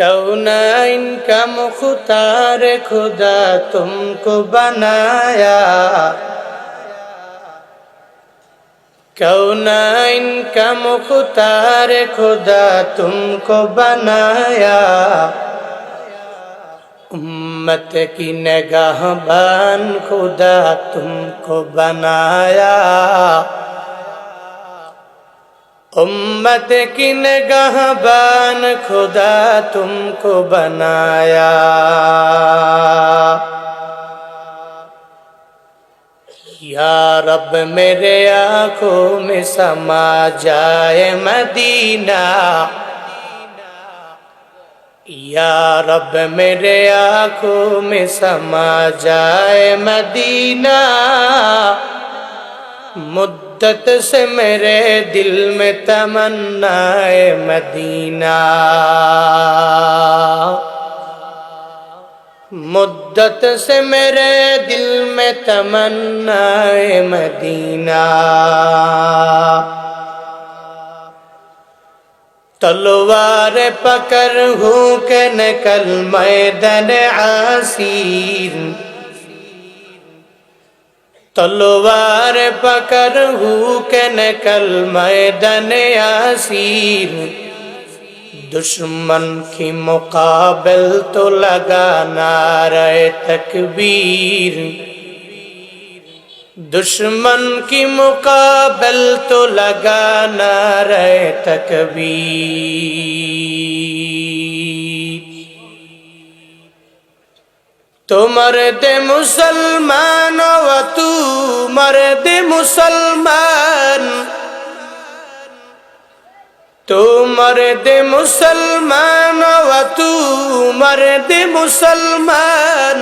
कौनाइन का मुख्तार खुदा तुमको बनाया, कौनाइन का मुख्तार खुदा तुमको बनाया, उम्मत की निगाहबान खुदा तुमको बनाया, उम्मत की निगाहबान खुदा तुमको बनाया। या रब मेरे आँखों में समा जाए मदीना, या रब मेरे आँखों में समा जाए मदीना, मुद्दत से मेरे दिल में तमन्नाए मदीना, मुद्दत से मेरे दिल में तमन्नाए मदीना। तलवार पकड़ हूँ के निकल मैदान आसीर, तलवार पकड़ हूँ के निकल मैदान आसीर, दुश्मन की मुकाबिल तो लगा नारे तकबीर, दुश्मन की मुकाबिल तो लगा नारे तकबीर। तो मर्द मुसलमान व तू मर्द मुसलमान, तू मर्द मुसलमान व तू मर्द मुसलमान,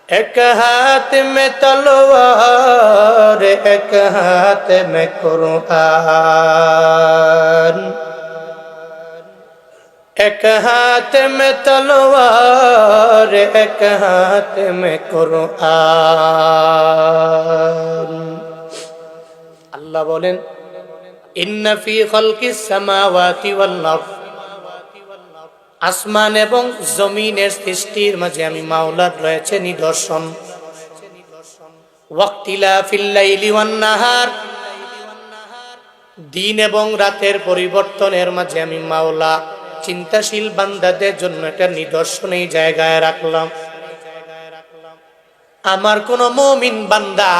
एक हाथ में तलवार एक हाथ में कुरान, एक हाथ में तलवार एक हाथ में कुरान। अल्लाह बोलेन इन्ना फी खल्किस समावाति वल अर्द, আসমান এবং জমিনের সৃষ্টির মাঝে আমি মাওলার রয়েছে নিদর্শন। ওয়াক্তিলাফিল লাইলি ওয়ান নাহার, দিন এবং রাতের পরিবর্তনের মাঝে আমি মাওলা চিন্তাশীল বান্দাদের জন্য একটা নিদর্শন এই জায়গায় রাখলাম। আমার কোন মুমিন বান্দা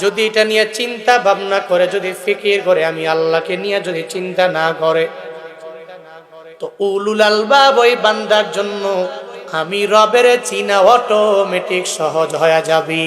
যদি এটা নিয়ে চিন্তা ভাবনা করে, যদি ফিকির করে, আমি আল্লাহকে নিয়ে যদি চিন্তা না করে, তো উলুল আলবাব ওই বান্দার জন্য আমি রবের চিনা অটোমেটিক সহজ হয়ে যাবে।